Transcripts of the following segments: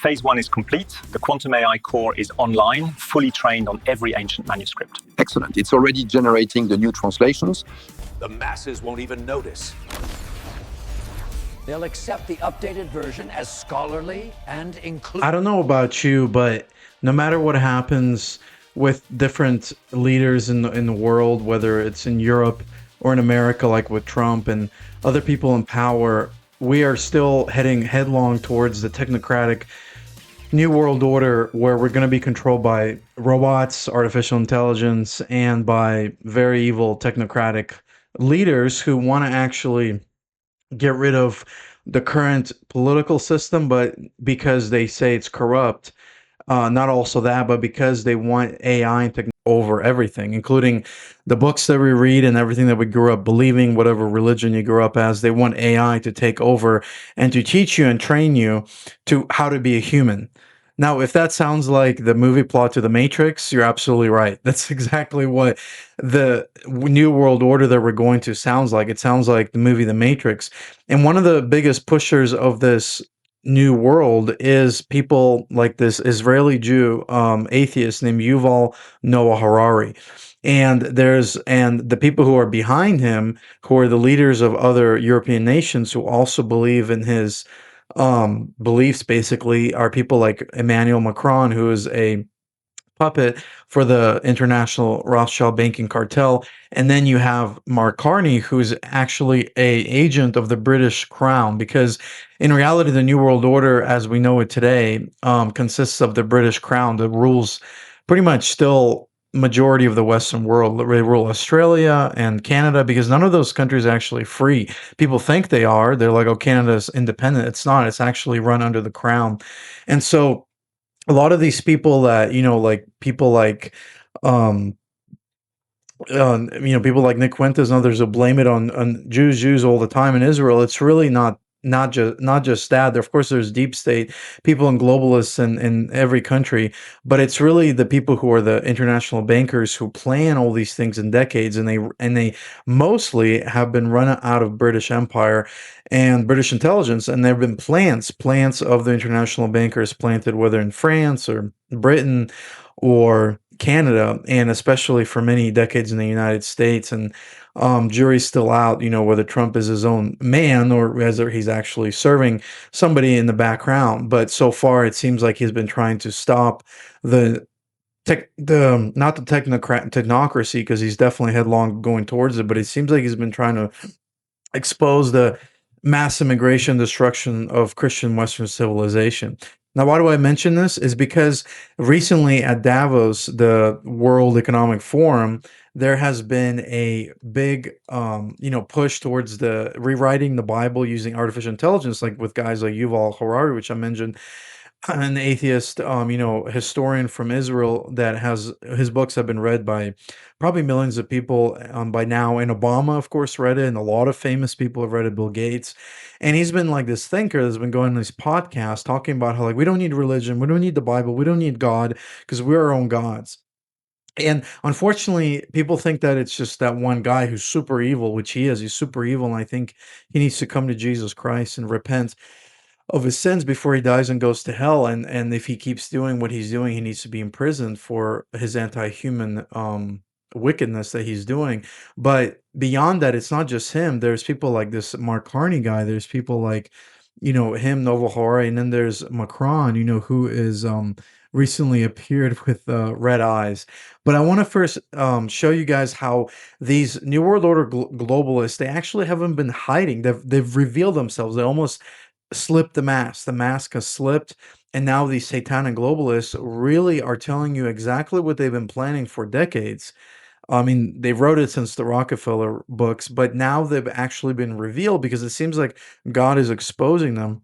Phase 1 is complete. The quantum AI core is online, fully trained on every ancient manuscript. Excellent. It's already generating the new translations. The masses won't even notice. They'll accept the updated version as scholarly and inclusive. I don't know about you, but no matter what happens with different leaders in the world, whether it's in Europe or in America, like with Trump and other people in power, we are still heading headlong towards the technocratic New World Order, where we're going to be controlled by robots, artificial intelligence, and by very evil technocratic leaders who want to actually get rid of the current political system, but because they say it's corrupt, not also that, but because they want AI and technology over everything, including the books that we read and everything that we grew up believing, whatever religion you grew up as. They want AI to take over and to teach you and train you to how to be a human. Now, if that sounds like the movie plot to The Matrix, you're absolutely right. That's exactly what the New World Order that we're going to sounds like. It sounds like the movie The Matrix. And one of the biggest pushers of this new world is people like this Israeli Jew atheist named Yuval Noah Harari. And the people who are behind him, who are the leaders of other European nations who also believe in his beliefs, basically, are people like Emmanuel Macron, who is a puppet for the international Rothschild banking cartel. And then you have Mark Carney, who's actually a agent of the British Crown, because in reality, the New World Order, as we know it today, consists of the British Crown that rules pretty much still majority of the Western world. They rule Australia and Canada, because none of those countries are actually free. People think they are. They're like, oh, Canada's independent. It's not. It's actually run under the crown. And so a lot of these people that, like people like, people like Nick Fuentes and others who blame it on Jews all the time in Israel. It's really not just that. Of course, there's deep state people and globalists in every country, but it's really the people who are the international bankers who plan all these things in decades, and they mostly have been run out of British Empire and British intelligence, and there have been plants of the international bankers planted, whether in France or Britain or Canada, and especially for many decades in the United States. And jury's still out, whether Trump is his own man or whether he's actually serving somebody in the background. But so far, it seems like he's been trying to stop not the technocracy, because he's definitely headlong going towards it, but it seems like he's been trying to expose the mass immigration destruction of Christian Western civilization. Now, why do I mention this? Is because recently at Davos, the World Economic Forum, there has been a big, push towards the rewriting the Bible using artificial intelligence, like with guys like Yuval Harari, which I mentioned, an atheist, historian from Israel that has his books have been read by probably millions of people by now. And Obama, of course, read it, and a lot of famous people have read it, Bill Gates. And he's been like this thinker that's been going on these podcasts talking about how, like, we don't need religion, we don't need the Bible, we don't need God, because we're our own gods. And unfortunately, people think that it's just that one guy who's super evil, which he is. He's super evil, and I think he needs to come to Jesus Christ and repent of his sins before he dies and goes to hell. And if he keeps doing what he's doing, he needs to be imprisoned for his anti-human wickedness that he's doing. But beyond that, it's not just him. There's people like this Mark Carney guy. There's people like, him, Novo Harari, and then there's Macron, who is recently appeared with red eyes. But I want to first show you guys how these New World Order globalists, they actually haven't been hiding. They've revealed themselves. They almost slipped the mask. The mask has slipped, and now these satanic globalists really are telling you exactly what they've been planning for decades. I mean, they wrote it since the Rockefeller books, but now they've actually been revealed, because it seems like God is exposing them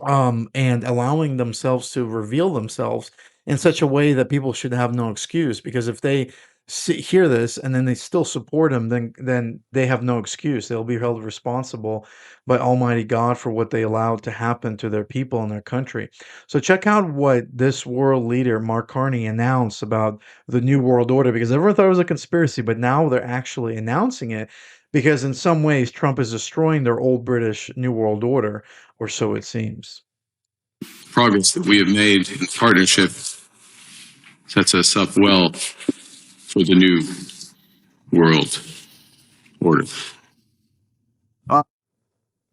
and allowing themselves to reveal themselves in such a way that people should have no excuse. Because if they hear this and then they still support him, then they have no excuse. They'll be held responsible by Almighty God for what they allowed to happen to their people and their country. So check out what this world leader, Mark Carney, announced about the New World Order, because everyone thought it was a conspiracy, but now they're actually announcing it, because in some ways Trump is destroying their old British New World Order, or so it seems. progress that we have made in partnership sets us up well for the new world order. I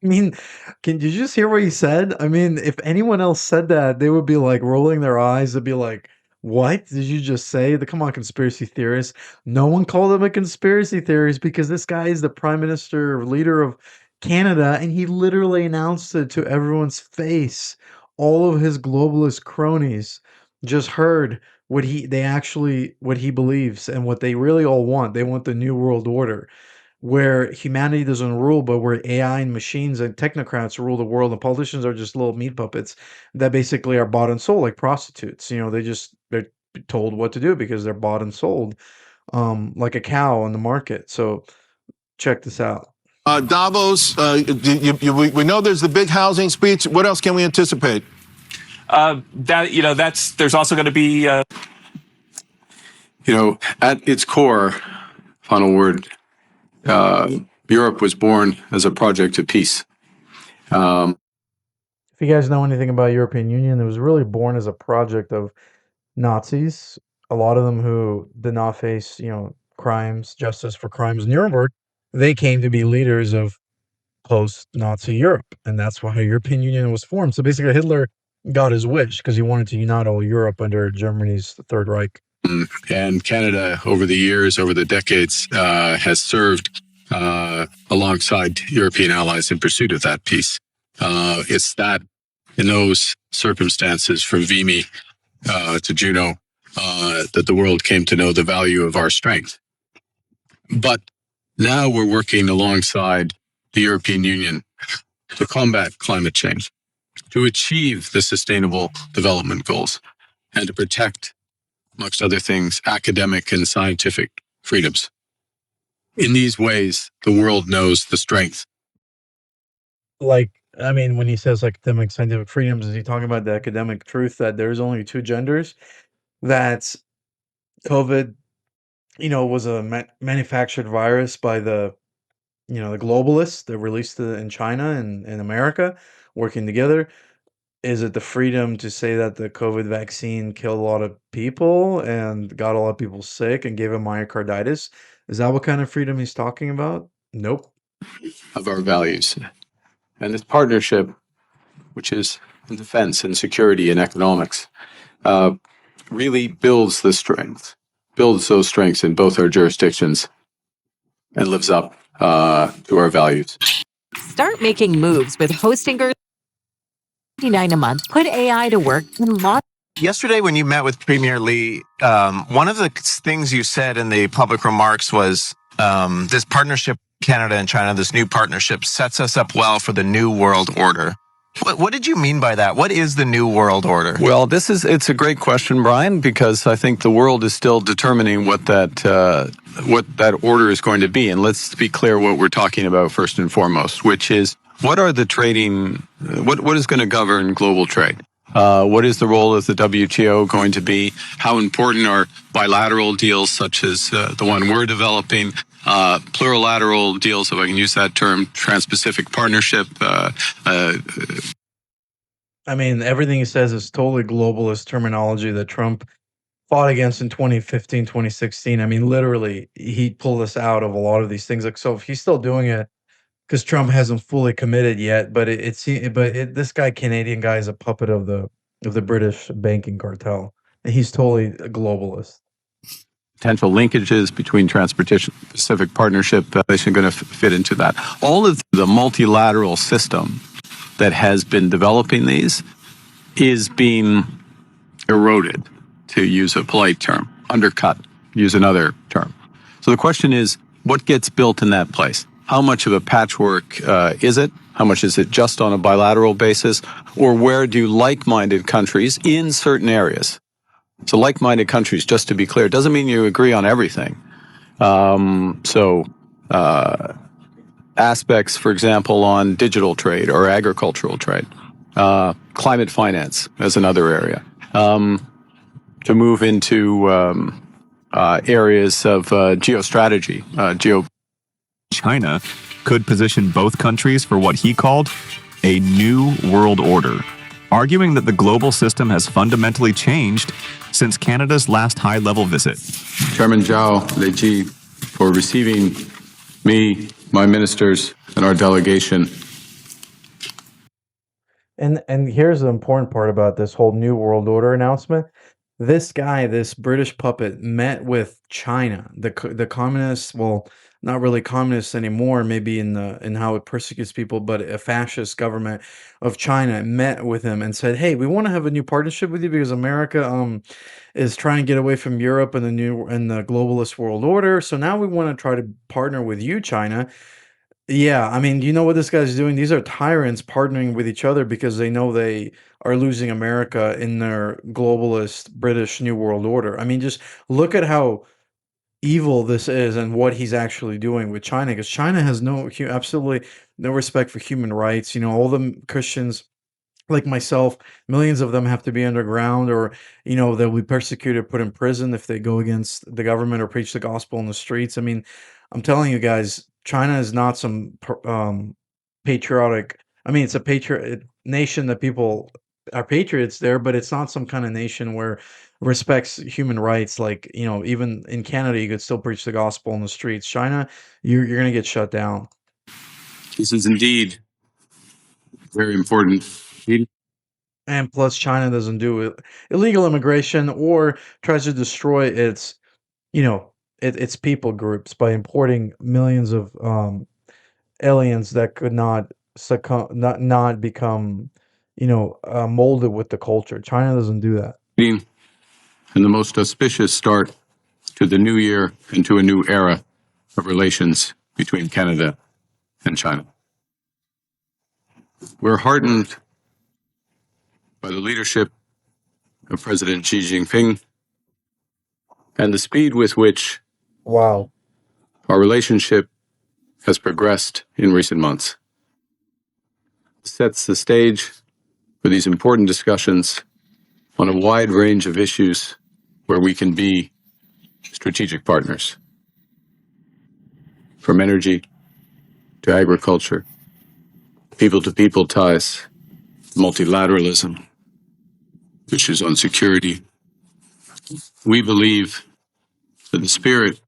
mean, can you just hear what he said? I mean, if anyone else said that, they would be like rolling their eyes. They'd be like, "What did you just say?" Come on, conspiracy theorists. No one called him a conspiracy theorist because this guy is the prime minister or leader of Canada, and he literally announced it to everyone's face. All of his globalist cronies just heard what he believes and what they really all want. They want the new world order where humanity doesn't rule, but where AI and machines and technocrats rule the world, and politicians are just little meat puppets that basically are bought and sold like prostitutes. They're told what to do because they're bought and sold, like a cow on the market. So check this out. Davos, we know there's the big housing speech. What else can we anticipate? There's also going to be, at its core, final word, Europe was born as a project of peace. If you guys know anything about European Union, it was really born as a project of Nazis, a lot of them who did not face, crimes, justice for crimes in Nuremberg. They came to be leaders of post-Nazi Europe, and that's why European Union was formed. So basically, Hitler got his wish because he wanted to unite all Europe under Germany's Third Reich. And Canada, over the years, over the decades, has served alongside European allies in pursuit of that peace. It's that, in those circumstances, from Vimy to Juno, that the world came to know the value of our strength. But now we're working alongside the European Union to combat climate change, to achieve the Sustainable Development Goals, and to protect, amongst other things, academic and scientific freedoms. In these ways, the world knows the strength. When he says academic scientific freedoms, is he talking about the academic truth that there's only two genders? That COVID, was a manufactured virus by the globalists that released it in China and in America, working together? Is it the freedom to say that the COVID vaccine killed a lot of people and got a lot of people sick and gave them myocarditis? Is that what kind of freedom he's talking about? Nope. Of our values. And this partnership, which is in defense and security and economics, really builds those strengths in both our jurisdictions and lives up to our values. Start making moves with Hostinger. $59 a month. Put AI to work and launch. yesterday when you met with Premier Lee, one of the things you said in the public remarks was this partnership, Canada and China, this new partnership sets us up well for the new world order. What did you mean by that? What is the new world order? Well, it's a great question, Brian, because I think the world is still determining what that order is going to be. And let's be clear what we're talking about first and foremost, which is what is going to govern global trade? What is the role of the WTO going to be? How important are bilateral deals such as the one we're developing? Plurilateral deals, if I can use that term, Trans-Pacific Partnership. I mean, everything he says is totally globalist terminology that Trump fought against in 2015, 2016. I mean, literally, he pulled us out of a lot of these things. Like, so if he's still doing it, because Trump hasn't fully committed yet, but this Canadian guy is a puppet of the British banking cartel, and he's totally a globalist. Potential linkages between Trans-Pacific Partnership is going to fit into that. All of the multilateral system that has been developing these is being eroded, to use a polite term, undercut, use another term. So the question is, what gets built in that place? How much of a patchwork is it? How much is it just on a bilateral basis? Or where do like-minded countries in certain areas? So like-minded countries, just to be clear, doesn't mean you agree on everything. Aspects, for example, on digital trade or agricultural trade, climate finance as another area, to move into areas of geostrategy, China could position both countries for what he called a new world order. arguing that the global system has fundamentally changed since Canada's last high-level visit. Chairman Zhao Leji, for receiving me, my ministers, and our delegation. And here's the important part about this whole New World Order announcement. This guy, this British puppet, met with China, the communists. Well, not really communists anymore. Maybe in how it persecutes people, but a fascist government of China met with him and said, "Hey, we want to have a new partnership with you because America is trying to get away from Europe and the globalist world order. So now we want to try to partner with you, China." Yeah, I mean, you know what this guy's doing? These are tyrants partnering with each other because they know they are losing America in their globalist British New World Order. I mean, just look at how evil this is and what he's actually doing with China, because China has absolutely no respect for human rights. You know, all the Christians like myself, millions of them have to be underground, or they'll be persecuted, put in prison if they go against the government or preach the gospel in the streets. I mean, I'm telling you guys, China is not some patriotic. I mean, it's a patriot nation that people are patriots there, but it's not some kind of nation where respects human rights. Like, even in Canada, you could still preach the gospel in the streets. China, you're going to get shut down. This is indeed very important. And plus, China doesn't do illegal immigration or tries to destroy its people groups by importing millions of aliens that could not become molded with the culture. China doesn't do that. And the most auspicious start to the new year and to a new era of relations between Canada and China. We're heartened by the leadership of President Xi Jinping and the speed with which our relationship has progressed in recent months. It sets the stage for these important discussions on a wide range of issues where we can be strategic partners, from energy to agriculture, people-to-people ties, multilateralism, issues on security. We believe that the spirit.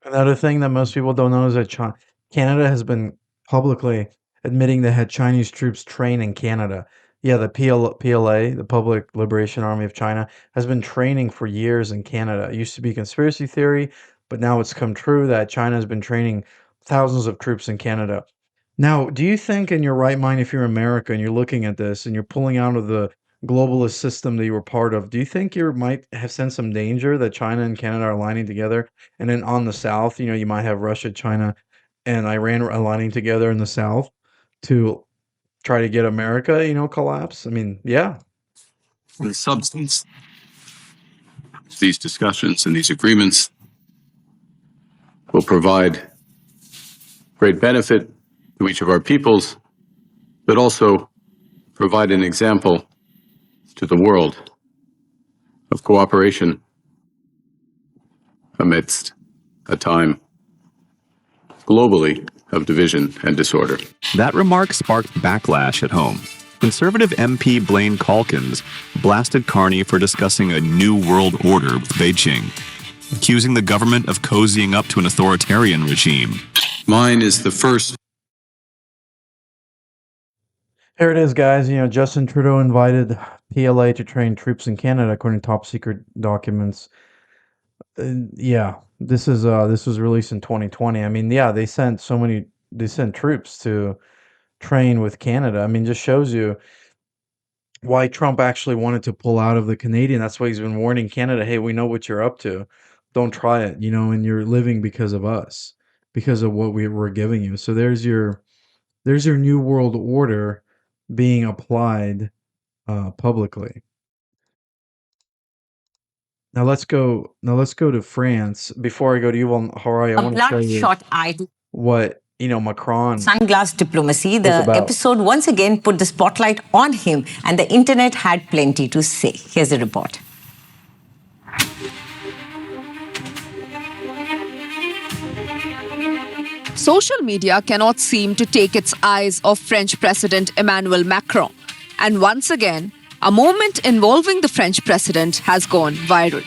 Another thing that most people don't know is that Canada has been publicly admitting they had Chinese troops train in Canada. Yeah, the PLA, the Public Liberation Army of China, has been training for years in Canada. It used to be conspiracy theory, but now it's come true that China has been training thousands of troops in Canada. Now, do you think in your right mind, if you're America and you're looking at this and you're pulling out of the globalist system that you were part of, do you think you might have sensed some danger that China and Canada are aligning together? And then on the South, you might have Russia, China, and Iran aligning together in the South to try to get America, collapse? I mean, yeah. In substance, these discussions and these agreements will provide great benefit to each of our peoples, but also provide an example to the world of cooperation amidst a time globally of division and disorder. That remark sparked backlash at home. Conservative MP Blaine Calkins blasted Carney for discussing a new world order with Beijing, accusing the government of cozying up to an authoritarian regime. Mine is the first. Here it is, guys. Justin Trudeau invited PLA to train troops in Canada, according to top secret documents. Yeah, this was released in 2020. I mean, yeah, they sent troops to train with Canada. I mean, just shows you why Trump actually wanted to pull out of the Canadian. That's why he's been warning Canada, hey, we know what you're up to. Don't try it, and you're living because of us, because of what we're giving you. So there's your new world order being applied publicly. Now let's go to France. Before I go to Yuval Harari, I want to show you what Macron. Sunglass diplomacy. The episode once again put the spotlight on him, and the internet had plenty to say. Here's the report. Social media cannot seem to take its eyes off French President Emmanuel Macron. And once again, a moment involving the French president has gone viral.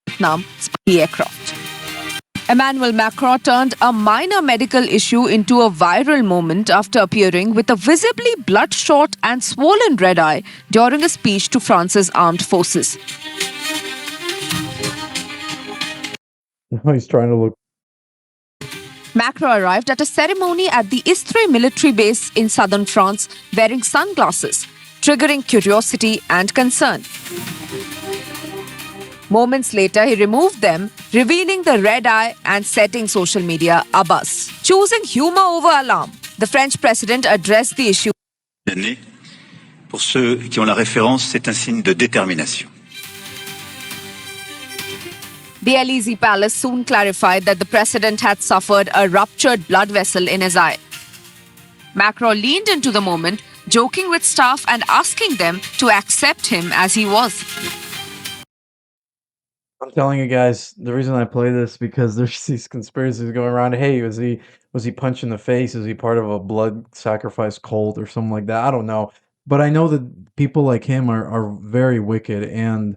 Vietnam spy aircraft. Emmanuel Macron turned a minor medical issue into a viral moment after appearing with a visibly bloodshot and swollen red eye during a speech to France's armed forces. He's trying to look. Macron arrived at a ceremony at the Istres military base in southern France wearing sunglasses, triggering curiosity and concern. Moments later, he removed them, revealing the red eye and setting social media abuzz. Choosing humor over alarm, the French president addressed the issue. Pour ceux qui ont la référence, c'est un signe de détermination. The Élysée Palace soon clarified that the president had suffered a ruptured blood vessel in his eye. Macron leaned into the moment, joking with staff and asking them to accept him as he was. I'm telling you guys, the reason I play this because there's these conspiracies going around. Hey, was he punched in the face? Is he part of a blood sacrifice cult or something like that? I don't know, but I know that people like him are very wicked, and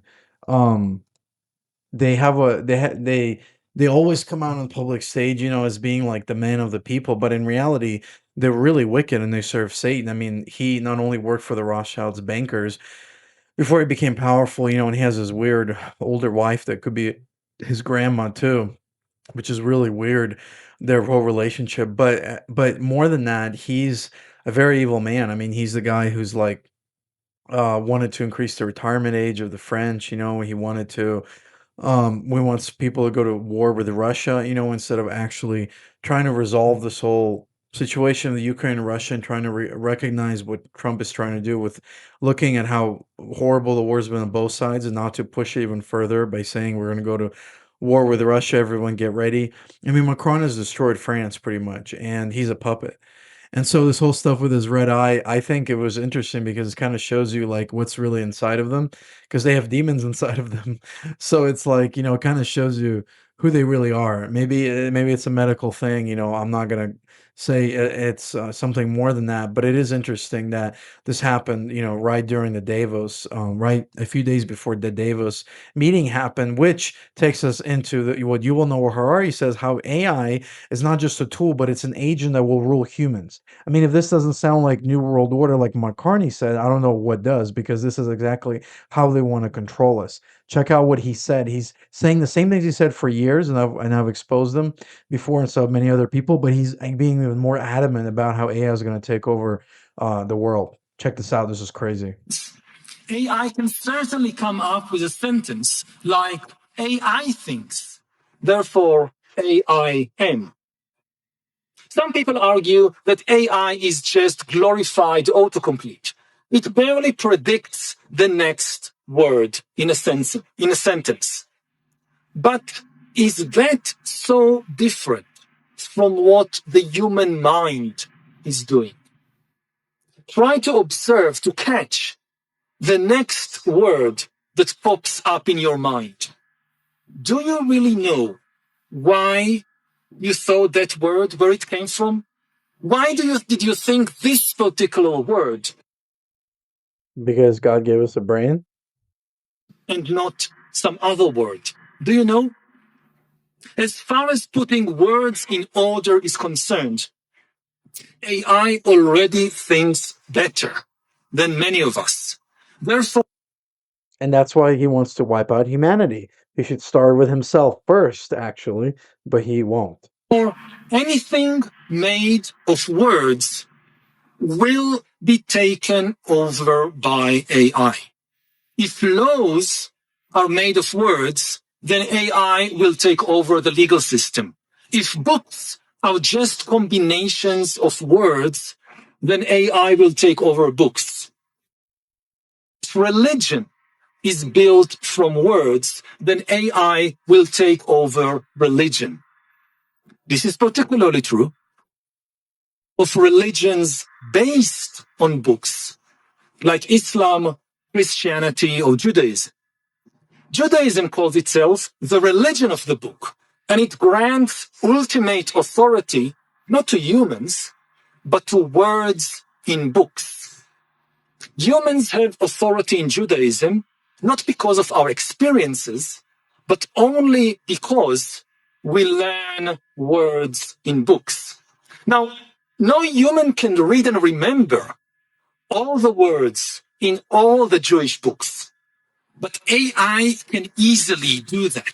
they have they always come out on the public stage, as being like the man of the people, but in reality, they're really wicked and they serve Satan. I mean, he not only worked for the Rothschilds bankers before he became powerful, and he has his weird older wife that could be his grandma too, which is really weird, their whole relationship. But more than that, he's a very evil man. I mean, he's the guy who's like wanted to increase the retirement age of the French. He wanted to. We want people to go to war with Russia, instead of actually trying to resolve this whole situation of the Ukraine and Russia and trying to recognize what Trump is trying to do with looking at how horrible the war's been on both sides and not to push it even further by saying we're going to go to war with Russia, everyone get ready. I mean, Macron has destroyed France pretty much, and he's a puppet. And so this whole stuff with his red eye, I think it was interesting because it kind of shows you like what's really inside of them, because they have demons inside of them. So it's like, it kind of shows you who they really are. Maybe it's a medical thing, I'm not going to say it's something more than that, but it is interesting that this happened, right during the DAVOS, right a few days before the DAVOS meeting happened, which takes us into what Yuval Noah Harari says, how AI is not just a tool, but it's an agent that will rule humans. I mean, if this doesn't sound like New World Order, like Carney said, I don't know what does, because this is exactly how they want to control us. Check out what he said. He's saying the same things he said for years, and I've exposed them before, and so have many other people, but he's being even more adamant about how AI is going to take over the world. Check this out. This is crazy. AI can certainly come up with a sentence like AI thinks, therefore AI am. Some people argue that AI is just glorified autocomplete. It barely predicts the next word in a sentence. But is that so different from what the human mind is doing? Try to observe, to catch the next word that pops up in your mind. Do you really know why you thought that word, where it came from? Why did you think this particular word? Because God gave us a brain? And not some other word. Do you know? As far as putting words in order is concerned, AI already thinks better than many of us. Therefore, and that's why he wants to wipe out humanity. He should start with himself first, actually, but he won't. Or anything made of words will be taken over by AI. If laws are made of words, then AI will take over the legal system. If books are just combinations of words, then AI will take over books. If religion is built from words, then AI will take over religion. This is particularly true of religions based on books, like Islam, Christianity, or Judaism. Judaism calls itself the religion of the book, and it grants ultimate authority not to humans, but to words in books. Humans have authority in Judaism not because of our experiences, but only because we learn words in books. Now, no human can read and remember all the words in all the Jewish books, but AI can easily do that.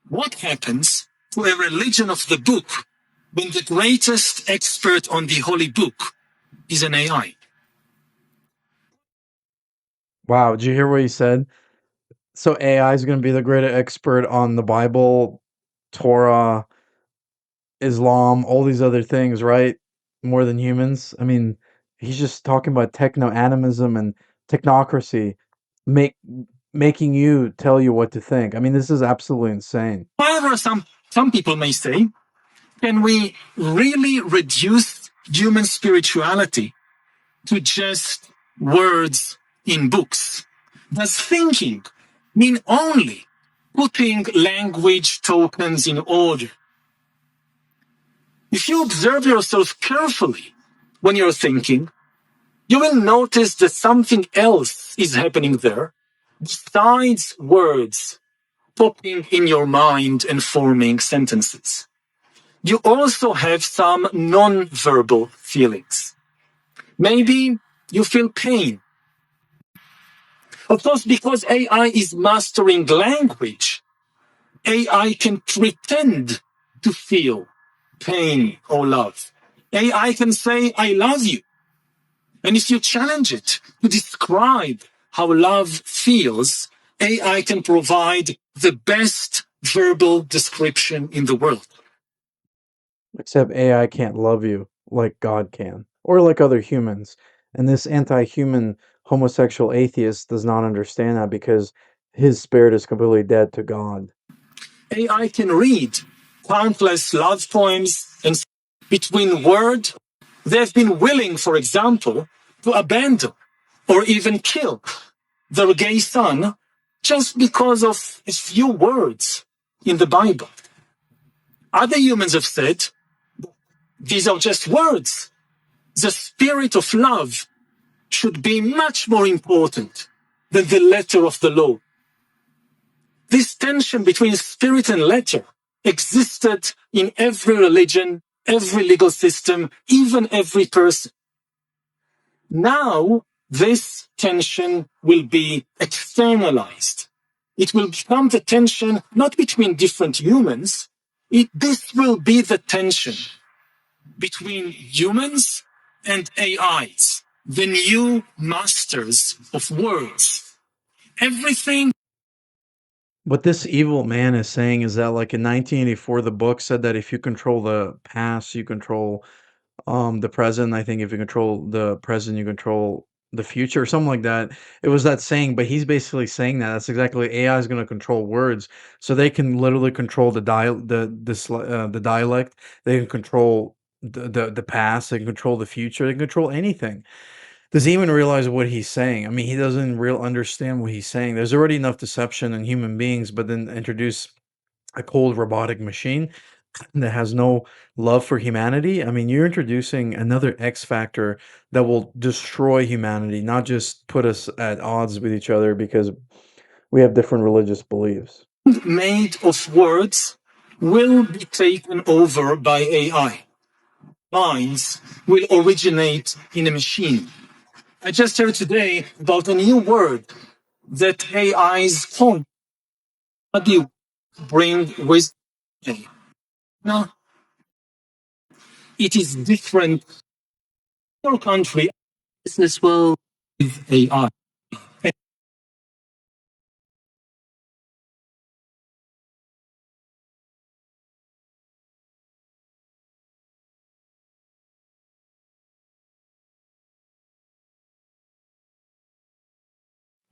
What happens to a religion of the book when the greatest expert on the holy book is an AI? Wow, did you hear what he said? So AI is going to be the greatest expert on the Bible, Torah, Islam, all these other things, right? More than humans. I mean, he's just talking about techno-animism and technocracy, making you tell you what to think. I mean, this is absolutely insane. However, some people may say, can we really reduce human spirituality to just words in books? Does thinking mean only putting language tokens in order? If you observe yourself carefully when you're thinking, you will notice that something else is happening there besides words popping in your mind and forming sentences. You also have some non-verbal feelings. Maybe you feel pain. Of course, because AI is mastering language, AI can pretend to feel pain or love. AI can say, I love you. And if you challenge it to describe how love feels, AI can provide the best verbal description in the world. Except AI can't love you like God can, or like other humans. And this anti-human homosexual atheist does not understand that because his spirit is completely dead to God. AI can read countless love poems and between words. They've been willing, for example, to abandon or even kill their gay son just because of a few words in the Bible. Other humans have said, these are just words. The spirit of love should be much more important than the letter of the law. This tension between spirit and letter existed in every religion, every legal system, even every person. Now, this tension will be externalized. It will become the tension not between different humans. This will be the tension between humans and AIs, the new masters of words. Everything. What this evil man is saying is that, like in 1984, the book said that if you control the past, you control the present. I think if you control the present, you control the future, or something like that. It was that saying, but he's basically saying that that's exactly AI is going to control words, so they can literally control the dialect. They can control the past. They can control the future. They can control anything. Does he even realize what he's saying? I mean, he doesn't understand what he's saying. There's already enough deception in human beings, but then introduce a cold robotic machine that has no love for humanity. I mean, you're introducing another X factor that will destroy humanity, not just put us at odds with each other because we have different religious beliefs. Made of words will be taken over by AI. Minds will originate in a machine. I just heard today about a new word that AIs coin. How do you bring wisdom? No, it is different. Your country, business world, with AI.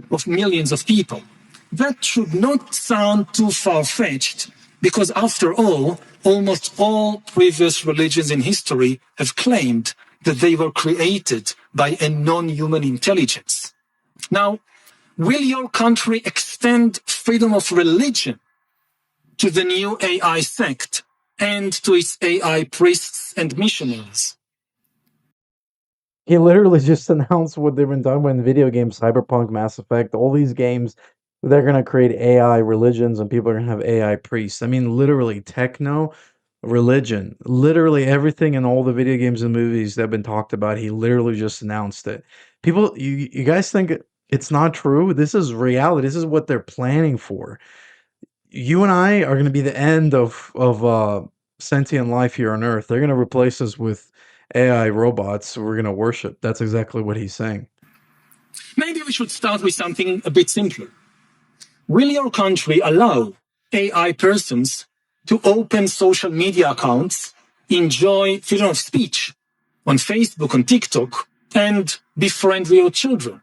Of millions of people. That should not sound too far-fetched, because after all, almost all previous religions in history have claimed that they were created by a non-human intelligence. Now, will your country extend freedom of religion to the new AI sect and to its AI priests and missionaries? He literally just announced what they've been talking about in video games, Cyberpunk, Mass Effect, all these games. They're going to create AI religions and people are going to have AI priests. I mean, literally, techno religion, literally everything in all the video games and movies that have been talked about. He literally just announced it. People, you guys think it's not true? This is reality. This is what they're planning for. You and I are going to be the end of sentient life here on Earth. They're going to replace us with AI robots we're going to worship. That's exactly what he's saying. Maybe we should start with something a bit simpler. Will your country allow AI persons to open social media accounts, enjoy freedom of speech on Facebook, on TikTok, and befriend real children?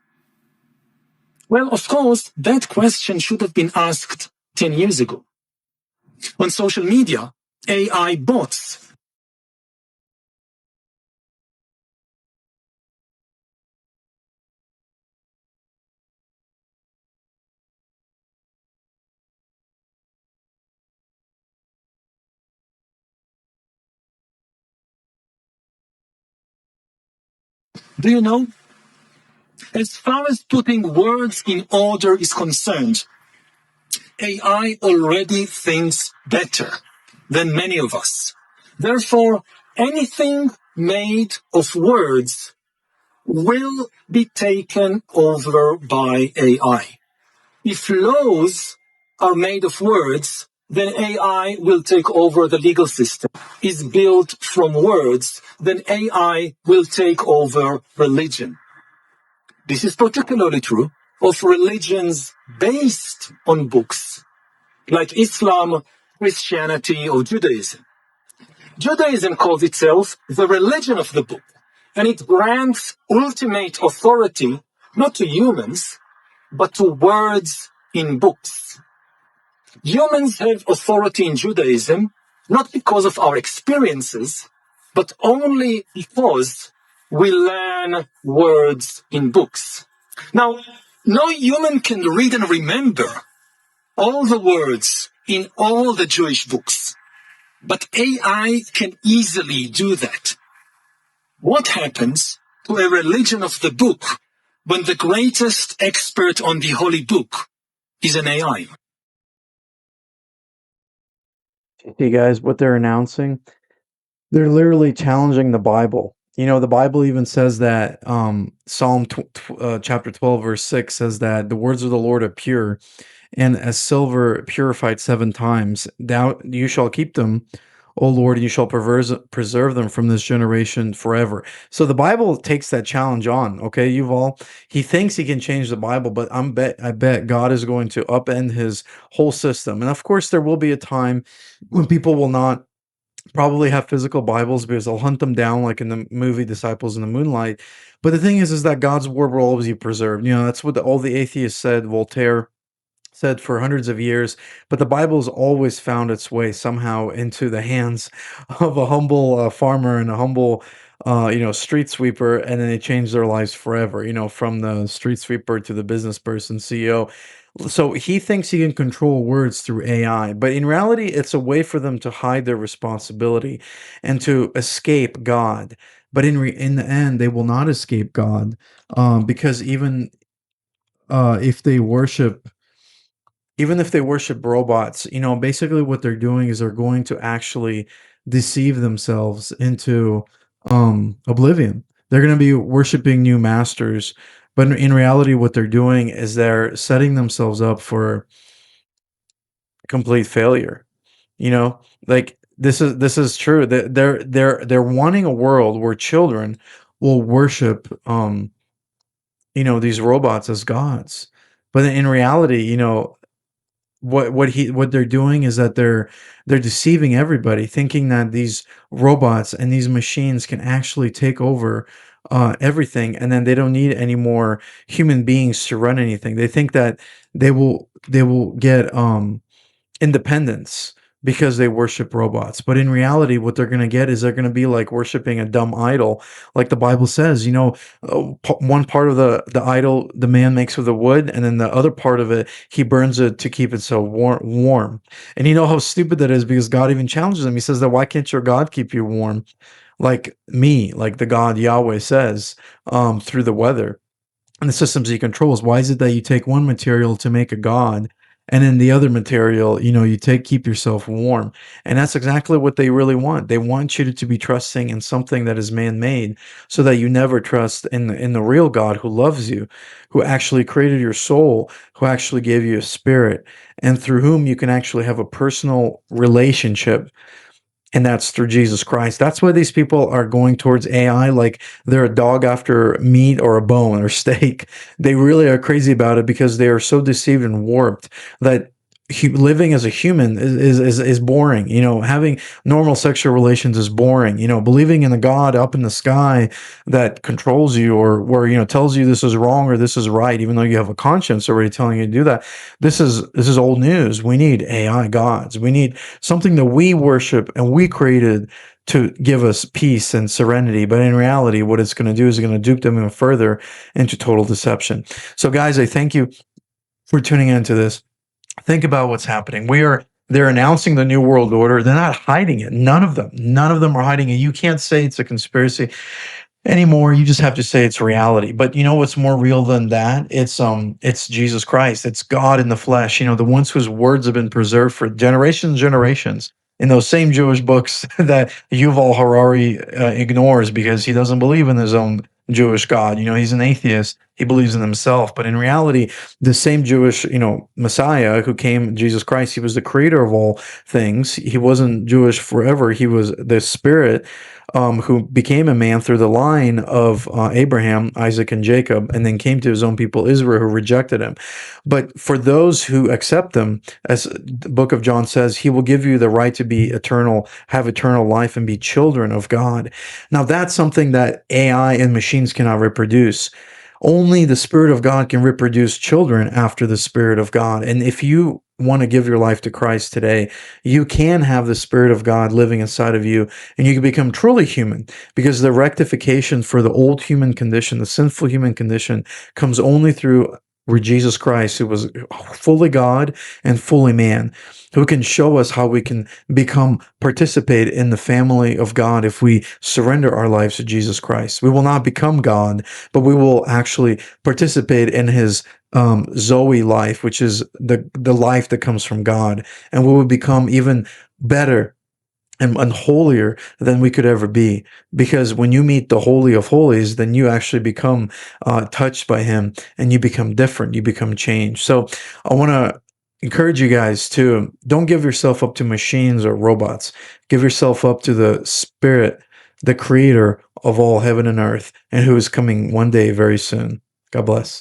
Well, of course, that question should have been asked 10 years ago. On social media, AI bots Do you know? As far as putting words in order is concerned, AI already thinks better than many of us. Therefore, anything made of words will be taken over by AI. If laws are made of words, then AI will take over the legal system. Is built from words, then AI will take over religion. This is particularly true of religions based on books, like Islam, Christianity, or Judaism. Judaism calls itself the religion of the book, and it grants ultimate authority not to humans, but to words in books. Humans have authority in Judaism not because of our experiences, but only because we learn words in books. Now, no human can read and remember all the words in all the Jewish books, but AI can easily do that. What happens to a religion of the book when the greatest expert on the holy book is an AI? See, guys, what they're announcing? They're literally challenging the Bible. You know, the Bible even says that Psalm chapter 12, verse 6 says that the words of the Lord are pure, and as silver purified 7 times, you shall keep them, O Lord, and you shall preserve them from this generation forever. So the Bible takes that challenge on, okay, Yuval? He thinks he can change the Bible, but I bet God is going to upend his whole system. And of course, there will be a time when people will not probably have physical Bibles because they'll hunt them down like in the movie Disciples in the Moonlight. But the thing is that God's word will always be preserved. You know, that's what all the atheists said, Voltaire said for hundreds of years, but the Bible has always found its way somehow into the hands of a humble farmer and a humble street sweeper, and then they change their lives forever, you know, from the street sweeper to the business person, CEO. So he thinks he can control words through AI, but in reality, it's a way for them to hide their responsibility and to escape God. But in the end, they will not escape God, because even if they worship robots, you know, basically what they're doing is they're going to actually deceive themselves into oblivion. They're going to be worshiping new masters, but in reality, what they're doing is they're setting themselves up for complete failure. You know, like this is true. They're wanting a world where children will worship these robots as gods. But in reality, you know, what they're doing is that they're deceiving everybody, thinking that these robots and these machines can actually take over everything, and then they don't need any more human beings to run anything. They think that they will get independence because they worship robots. But in reality, what they're going to get is they're going to be like worshiping a dumb idol. Like the Bible says, you know, one part of the idol the man makes with the wood, and then the other part of it, he burns it to keep it so warm. And you know how stupid that is, because God even challenges him. He says that, why can't your God keep you warm? like me, like the God Yahweh says, through the weather and the systems he controls. Why is it that you take one material to make a god, and then the other material, you keep yourself warm? And that's exactly what they really want. They want you to be trusting in something that is man-made, so that you never trust in the real God who loves you, who actually created your soul, who actually gave you a spirit, and through whom you can actually have a personal relationship. And that's through Jesus Christ. That's why these people are going towards AI like they're a dog after meat or a bone or steak. They really are crazy about it because they are so deceived and warped that living as a human is boring. Having normal sexual relations is boring. Believing in a God up in the sky that controls you, or where tells you this is wrong or this is right, even though you have a conscience already telling you to do that. This is old news. We need AI gods. We need something that we worship and we created to give us peace and serenity. But in reality, what it's going to do is it's going to dupe them even further into total deception. So guys, I thank you for tuning into this. Think about what's happening. They're announcing the New World Order. They're not hiding it. None of them are hiding it. You can't say it's a conspiracy anymore. You just have to say it's reality. But you know what's more real than that? It's Jesus Christ. It's God in the flesh. The ones whose words have been preserved for generations and generations in those same Jewish books that Yuval Harari ignores because he doesn't believe in his own Jewish God. He's an atheist. He believes in himself. But in reality, the same Jewish, Messiah who came, Jesus Christ, he was the creator of all things. He wasn't Jewish forever. He was the Spirit who became a man through the line of Abraham, Isaac, and Jacob, and then came to his own people, Israel, who rejected him. But for those who accept him, as the book of John says, he will give you the right to be eternal, have eternal life, and be children of God. Now, that's something that AI and machines cannot reproduce. Only the Spirit of God can reproduce children after the Spirit of God. And if you want to give your life to Christ today, you can have the Spirit of God living inside of you, and you can become truly human, because the rectification for the old human condition, the sinful human condition, comes only through Jesus Christ, who was fully God and fully man, who can show us how we can participate in the family of God if we surrender our lives to Jesus Christ. We will not become God, but we will actually participate in his Zoe life, which is the life that comes from God, and we will become even better and holier than we could ever be. Because when you meet the Holy of Holies, then you actually become touched by him, and you become different, you become changed. So I want to encourage you guys to don't give yourself up to machines or robots. Give yourself up to the Spirit, the creator of all heaven and earth, and who is coming one day very soon. God bless.